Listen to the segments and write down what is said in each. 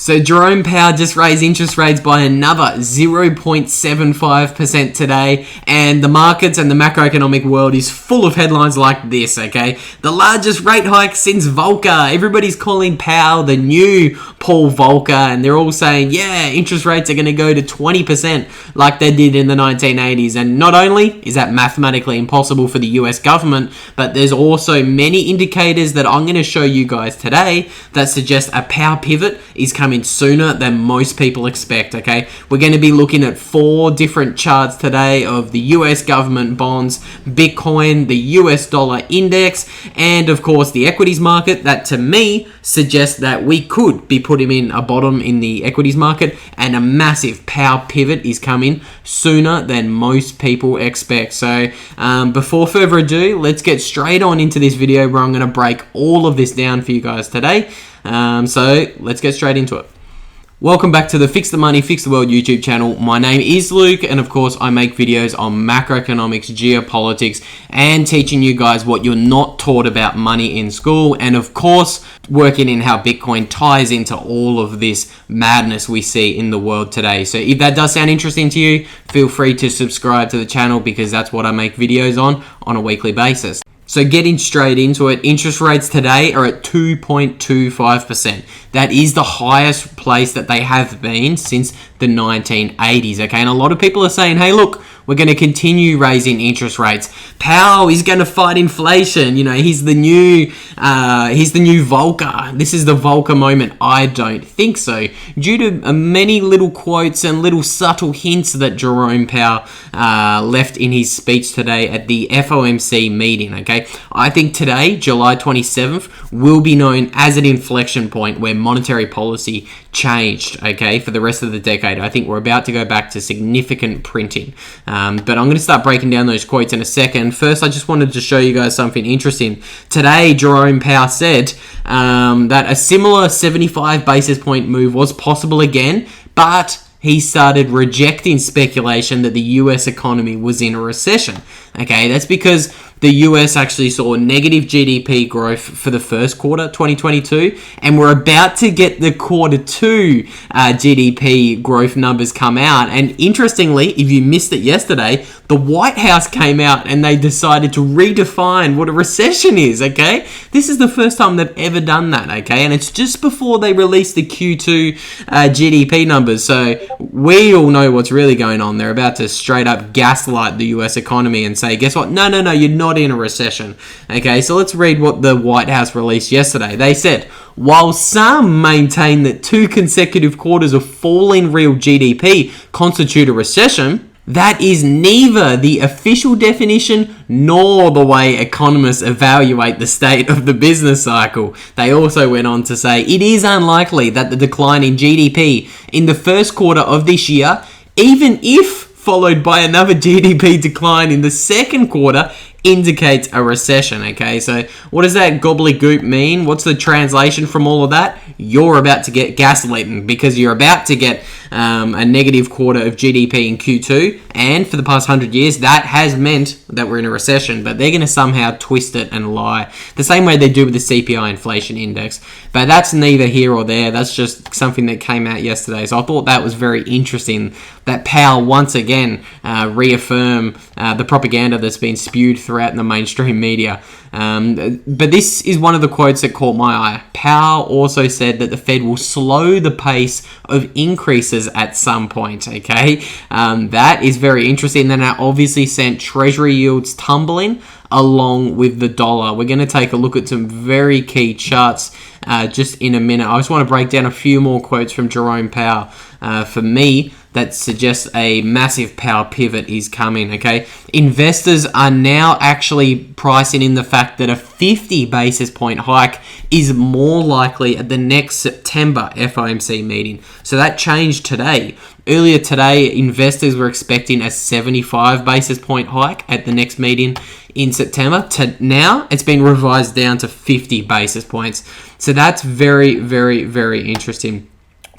So Jerome Powell just raised interest rates by another 0.75% today, and the markets and the macroeconomic world is full of headlines like this, okay? The largest rate hike since Volcker. Everybody's calling Powell the new Paul Volcker, and they're all saying, yeah, interest rates are going to go to 20% like they did in the 1980s. And not only is that mathematically impossible for the US government, but there's also many indicators that I'm going to show you guys today that suggest a power pivot is coming sooner than most people expect, okay? We're going to be looking at 4 different charts today of the US government bonds, Bitcoin, the US dollar index, and of course the equities market that to me suggests that we could be putting in a bottom in the equities market and a massive power pivot is coming sooner than most people expect. So before further ado, let's get straight on into this video where I'm going to break all of this down for you guys today. So let's get straight into it. Welcome back to the Fix the Money, Fix the World YouTube channel. My name is Luke, and of course I make videos on macroeconomics, geopolitics, and teaching you guys what you're not taught about money in school, and of course working in how Bitcoin ties into all of this madness we see in the world today. So if that does sound interesting to you, feel free to subscribe to the channel because that's what I make videos on a weekly basis. So getting straight into it, interest rates today are at 2.25%. That is the highest place that they have been since the 1980s, okay? And a lot of people are saying, hey, look, we're going to continue raising interest rates. Powell is going to fight inflation. You know, he's the new Volcker. This is the Volcker moment. I don't think so. Due to many little quotes and little subtle hints that Jerome Powell left in his speech today at the FOMC meeting, okay? I think today, July 27th, will be known as an inflection point where monetary policy changed, okay, for the rest of the decade. I think we're about to go back to significant printing. But I'm going to start breaking down those quotes in a second. First, I just wanted to show you guys something interesting. Today, Jerome Powell said that a similar 75 basis point move was possible again, but he started rejecting speculation that the US economy was in a recession. Okay, that's because the US actually saw negative GDP growth for the first quarter 2022, and we're about to get the quarter 2 GDP growth numbers come out. And interestingly, if you missed it yesterday, the White House came out and they decided to redefine what a recession is, okay? This is the first time they've ever done that, okay? And it's just before they released the Q2 GDP numbers, so we all know what's really going on. They're about to straight up gaslight the US economy and say, guess what? No, you're not in a recession. Okay, so let's read what the White House released yesterday. They said, while some maintain that 2 consecutive quarters of falling real GDP constitute a recession, that is neither the official definition nor the way economists evaluate the state of the business cycle. They also went on to say, it is unlikely that the decline in GDP in the first quarter of this year, even if followed by another GDP decline in the second quarter, indicates a recession, okay? So what does that gobbledygook mean? What's the translation from all of that? You're about to get gaslighted because you're about to get a negative quarter of GDP in Q2, and for the past 100 years, that has meant that we're in a recession, but they're going to somehow twist it and lie, the same way they do with the CPI inflation index. But that's neither here or there. That's just something that came out yesterday. So I thought that was very interesting that Powell once again reaffirmed the propaganda that's been spewed throughout the mainstream media. But this is one of the quotes that caught my eye. Powell also said that the Fed will slow the pace of increases at some point, okay? That is very interesting. Then that obviously sent treasury yields tumbling along with the dollar. We're going to take a look at some very key charts just in a minute. I just want to break down a few more quotes from Jerome Powell for me that suggests a massive power pivot is coming, okay? Investors are now actually pricing in the fact that a 50 basis point hike is more likely at the next September FOMC meeting. So that changed today. Earlier today, investors were expecting a 75 basis point hike at the next meeting in September. To now, it's been revised down to 50 basis points. So that's very, very, very interesting.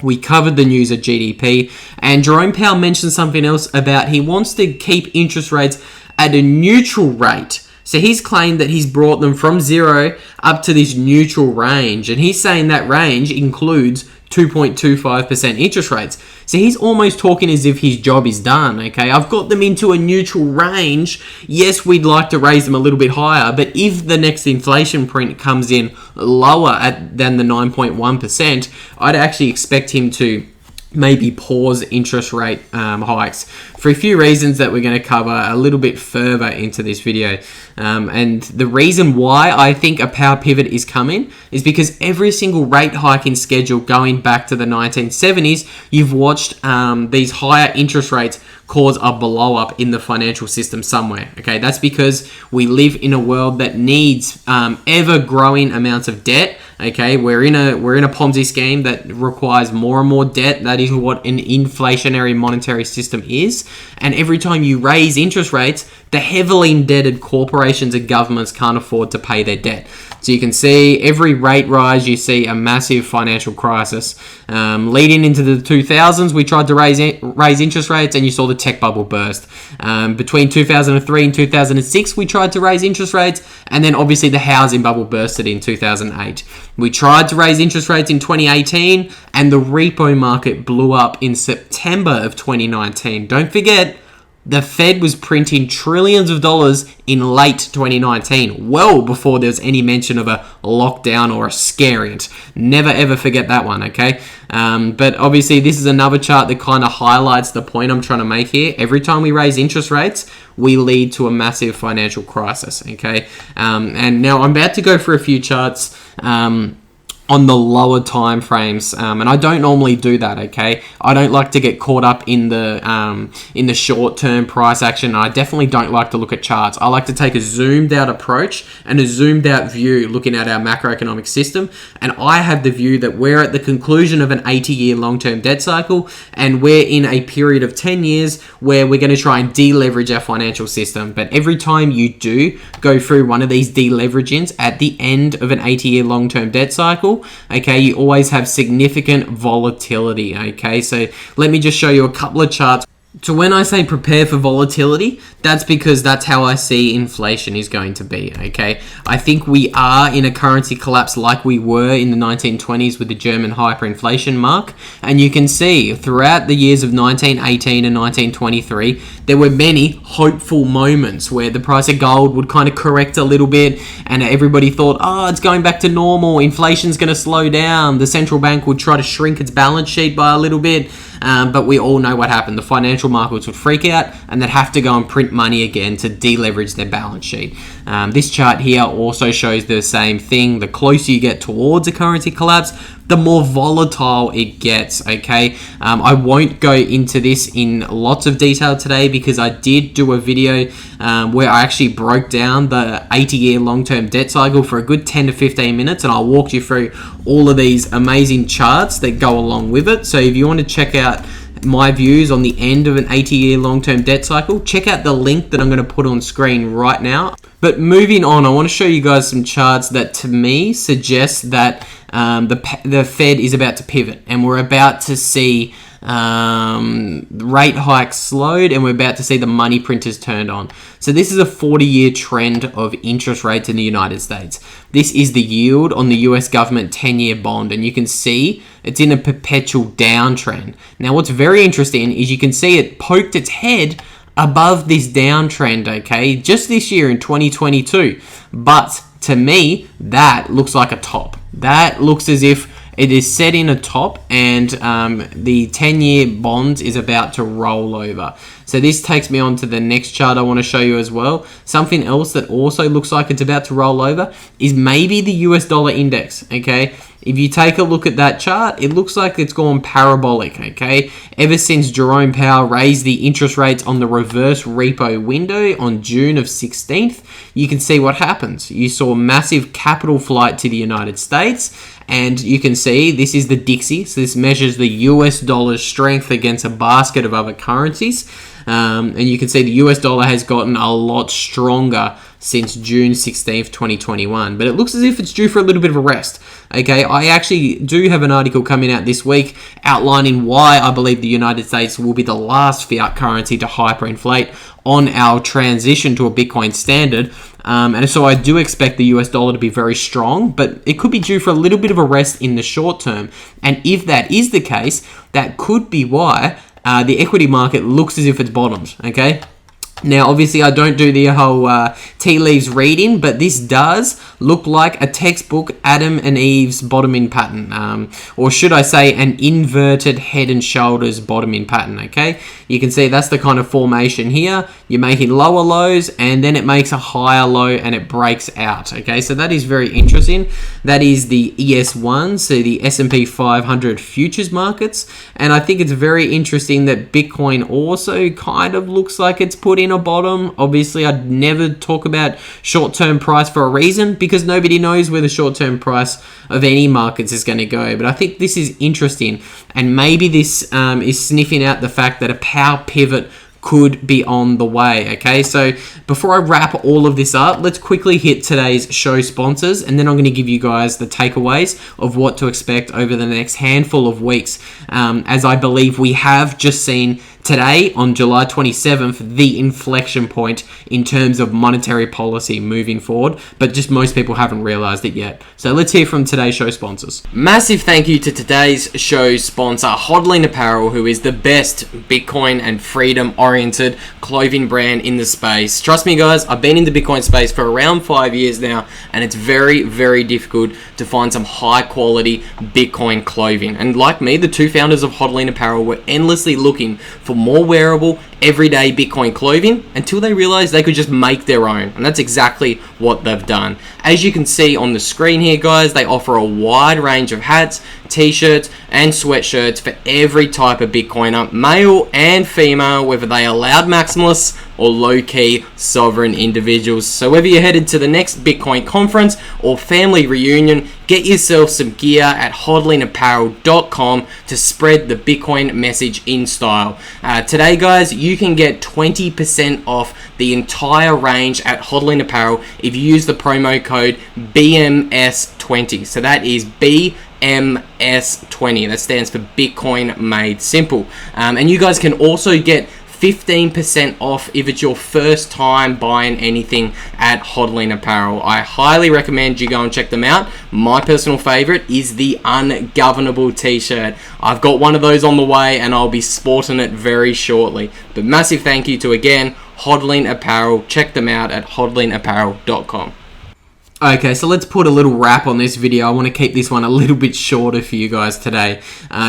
We covered the news of GDP, and Jerome Powell mentioned something else about he wants to keep interest rates at a neutral rate. So he's claimed that he's brought them from 0 up to this neutral range, and he's saying that range includes 2.25% interest rates. So he's almost talking as if his job is done, okay? I've got them into a neutral range. Yes, we'd like to raise them a little bit higher, but if the next inflation print comes in lower than the 9.1%, I'd actually expect him to maybe pause interest rate hikes for a few reasons that we're going to cover a little bit further into this video. And the reason why I think a power pivot is coming is because every single rate hiking schedule going back to the 1970s, you've watched these higher interest rates cause a blow up in the financial system somewhere. Okay, that's because we live in a world that needs ever growing amounts of debt. Okay, we're in a Ponzi scheme that requires more and more debt. That is what an inflationary monetary system is. And every time you raise interest rates, the heavily indebted corporations and governments can't afford to pay their debt. So you can see every rate rise, you see a massive financial crisis. Leading into the 2000s, we tried to raise interest rates, and you saw the tech bubble burst. Between 2003 and 2006, we tried to raise interest rates, and then obviously the housing bubble bursted in 2008. We tried to raise interest rates in 2018, and the repo market blew up in September of 2019. Don't forget, the Fed was printing trillions of dollars in late 2019, well before there was any mention of a lockdown or a scariant. Never ever forget that one, okay? But obviously this is another chart that kind of highlights the point I'm trying to make here. Every time we raise interest rates, we lead to a massive financial crisis, okay? And now I'm about to go through a few charts on the lower time frames, and I don't normally do that, okay? I don't like to get caught up in the short-term price action. I definitely don't like to look at charts. I like to take a zoomed-out approach and a zoomed-out view looking at our macroeconomic system, and I have the view that we're at the conclusion of an 80-year long-term debt cycle, and we're in a period of 10 years where we're going to try and deleverage our financial system. But every time you do go through one of these deleveragings at the end of an 80-year long-term debt cycle, okay, you always have significant volatility, okay? So let me just show you a couple of charts. So when I say prepare for volatility, that's because that's how I see inflation is going to be, okay? I think we are in a currency collapse like we were in the 1920s with the German hyperinflation mark. And you can see throughout the years of 1918 and 1923, there were many hopeful moments where the price of gold would kind of correct a little bit and everybody thought, oh, it's going back to normal, inflation's going to slow down, the central bank would try to shrink its balance sheet by a little bit. But we all know what happened. The financial markets would freak out and they'd have to go and print money again to deleverage their balance sheet. This chart here also shows the same thing. The closer you get towards a currency collapse, the more volatile it gets, okay? I won't go into this in lots of detail today because I did do a video where I actually broke down the 80-year long-term debt cycle for a good 10 to 15 minutes, and I walked you through all of these amazing charts that go along with it. So if you want to check out my views on the end of an 80-year long-term debt cycle, check out the link that I'm going to put on screen right now. But moving on, I want to show you guys some charts that to me suggest that the Fed is about to pivot and we're about to see rate hikes slowed and we're about to see the money printers turned on. So this is a 40-year trend of interest rates in the United States. This is the yield on the US government 10-year bond, and you can see it's in a perpetual downtrend. Now what's very interesting is you can see it poked its head above this downtrend, okay, just this year in 2022. But to me, that looks like a top. That looks as if it is set in a top and the 10-year bond is about to roll over. So this takes me on to the next chart I want to show you as well. Something else that also looks like it's about to roll over is maybe the US dollar index, okay? If you take a look at that chart, it looks like it's gone parabolic, okay? Ever since Jerome Powell raised the interest rates on the reverse repo window on June of 16th, you can see what happens. You saw massive capital flight to the United States, and you can see this is the Dixie. So this measures the US dollar's strength against a basket of other currencies. And you can see the US dollar has gotten a lot stronger since June 16th, 2021. But it looks as if it's due for a little bit of a rest. Okay, I actually do have an article coming out this week outlining why I believe the United States will be the last fiat currency to hyperinflate on our transition to a Bitcoin standard. And so I do expect the US dollar to be very strong, but it could be due for a little bit of a rest in the short term. And if that is the case, that could be why the equity market looks as if it's bottomed, okay? Now, obviously, I don't do the whole tea leaves reading, but this does look like a textbook Adam and Eve's bottoming pattern, or should I say an inverted head and shoulders bottoming pattern, okay? You can see that's the kind of formation here. You're making lower lows, and then it makes a higher low, and it breaks out, okay? So that is very interesting. That is the ES1, so the S&P 500 futures markets, and I think it's very interesting that Bitcoin also kind of looks like it's put in a bottom. Obviously, I'd never talk about short-term price for a reason, because nobody knows where the short-term price of any markets is going to go. But I think this is interesting, and maybe this is sniffing out the fact that a power pivot could be on the way, okay? So before I wrap all of this up, let's quickly hit today's show sponsors, and then I'm going to give you guys the takeaways of what to expect over the next handful of weeks, as I believe we have just seen today, on July 27th, the inflection point in terms of monetary policy moving forward, but just most people haven't realized it yet. So let's hear from today's show sponsors. Massive thank you to today's show sponsor, Hodling Apparel, who is the best Bitcoin and freedom-oriented clothing brand in the space. Trust me, guys, I've been in the Bitcoin space for around 5 years now, and it's very, very difficult to find some high-quality Bitcoin clothing. And like me, the two founders of Hodling Apparel were endlessly looking for more wearable, everyday Bitcoin clothing until they realized they could just make their own, and that's exactly what they've done. As you can see on the screen here, guys, they offer a wide range of hats, t-shirts, and sweatshirts for every type of Bitcoiner, male and female, whether they are loud maximalists or low-key sovereign individuals. So whether you're headed to the next Bitcoin conference or family reunion, get yourself some gear at hodlingapparel.com to spread the Bitcoin message in style. Today, guys, you can get 20% off the entire range at Hodling Apparel if you use the promo code BMS20. So that is BMS20. That stands for Bitcoin Made Simple. And you guys can also get 15% off if it's your first time buying anything at Hodling Apparel. I highly recommend you go and check them out. My personal favorite is the Ungovernable t-shirt. I've got one of those on the way, and I'll be sporting it very shortly. But massive thank you to, again, Hodling Apparel. Check them out at hodlingapparel.com. Okay, so let's put a little wrap on this video. I want to keep this one a little bit shorter for you guys today.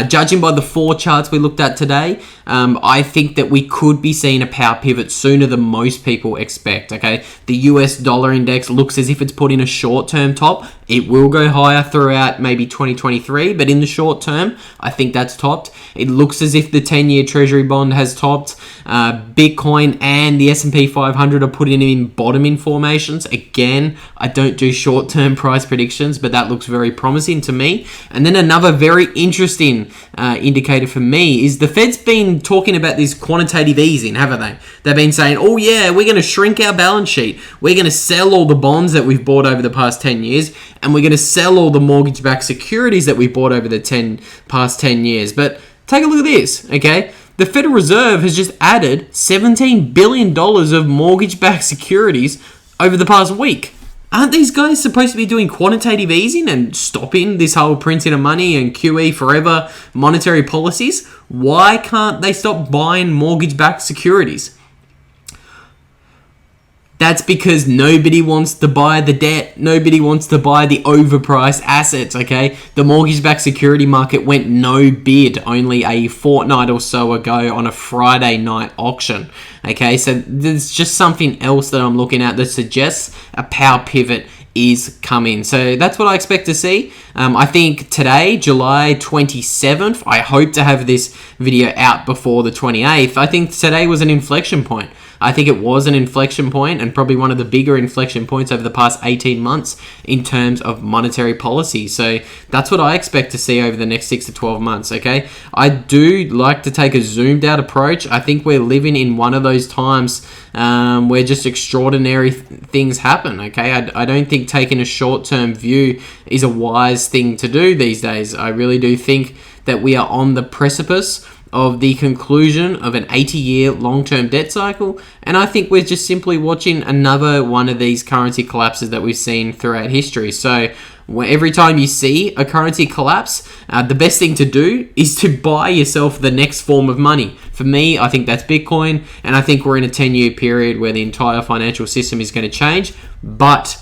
Judging by the 4 charts we looked at today, I think that we could be seeing a power pivot sooner than most people expect, okay? The US dollar index looks as if it's put in a short-term top. It will go higher throughout maybe 2023, but in the short term, I think that's topped. It looks as if the 10-year Treasury bond has topped. Bitcoin and the S&P 500 are putting in bottoming formations. Again, I don't do short-term price predictions, but that looks very promising to me. And then another very interesting indicator for me is the Fed's been talking about this quantitative easing, haven't they? They've been saying, oh yeah, we're going to shrink our balance sheet. We're going to sell all the bonds that we've bought over the past 10 years, and we're going to sell all the mortgage-backed securities that we bought over the past 10 years. But take a look at this, okay? The Federal Reserve has just added $17 billion of mortgage-backed securities over the past week. Aren't these guys supposed to be doing quantitative easing and stopping this whole printing of money and QE forever monetary policies? Why can't they stop buying mortgage-backed securities? That's because nobody wants to buy the debt. Nobody wants to buy the overpriced assets, okay? The mortgage-backed security market went no bid only a fortnight or so ago on a Friday night auction, okay? So there's just something else that I'm looking at that suggests a power pivot is coming. So that's what I expect to see. I think today, July 27th, I hope to have this video out before the 28th. I think today was an inflection point. I think it was an inflection point, and probably one of the bigger inflection points over the past 18 months in terms of monetary policy. So that's what I expect to see over the next 6 to 12 months, okay? I do like to take a zoomed out approach. I think we're living in one of those times where just extraordinary things happen, okay? I don't think taking a short-term view is a wise thing to do these days. I really do think that we are on the precipice of the conclusion of an 80-year long-term debt cycle, and I think we're just simply watching another one of these currency collapses that we've seen throughout history. So every time you see a currency collapse, the best thing to do is to buy yourself the next form of money. For me, I think that's Bitcoin, and I think we're in a 10-year period where the entire financial system is going to change. But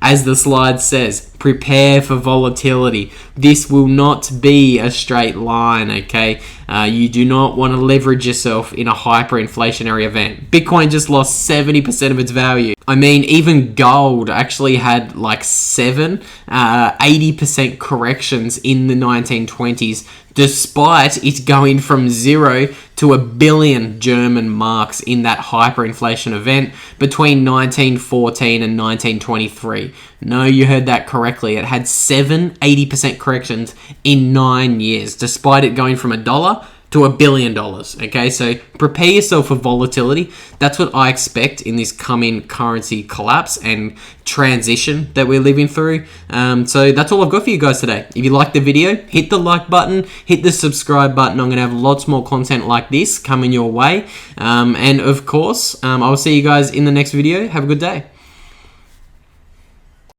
as the slide says, prepare for volatility. This will not be a straight line, okay? You do not want to leverage yourself in a hyperinflationary event. Bitcoin just lost 70% of its value. I mean, even gold actually had like 80% corrections in the 1920s, despite it going from 0 to 1 billion German marks in that hyperinflation event between 1914 and 1923. No, you heard that correctly. It had 80% corrections in 9 years, despite it going from $1 to $1 billion. Okay, so prepare yourself for volatility. That's what I expect in this coming currency collapse and transition that we're living through. So that's all I've got for you guys today. If you liked the video, hit the like button, hit the subscribe button. I'm going to have lots more content like this coming your way. And of course, I'll see you guys in the next video. Have a good day.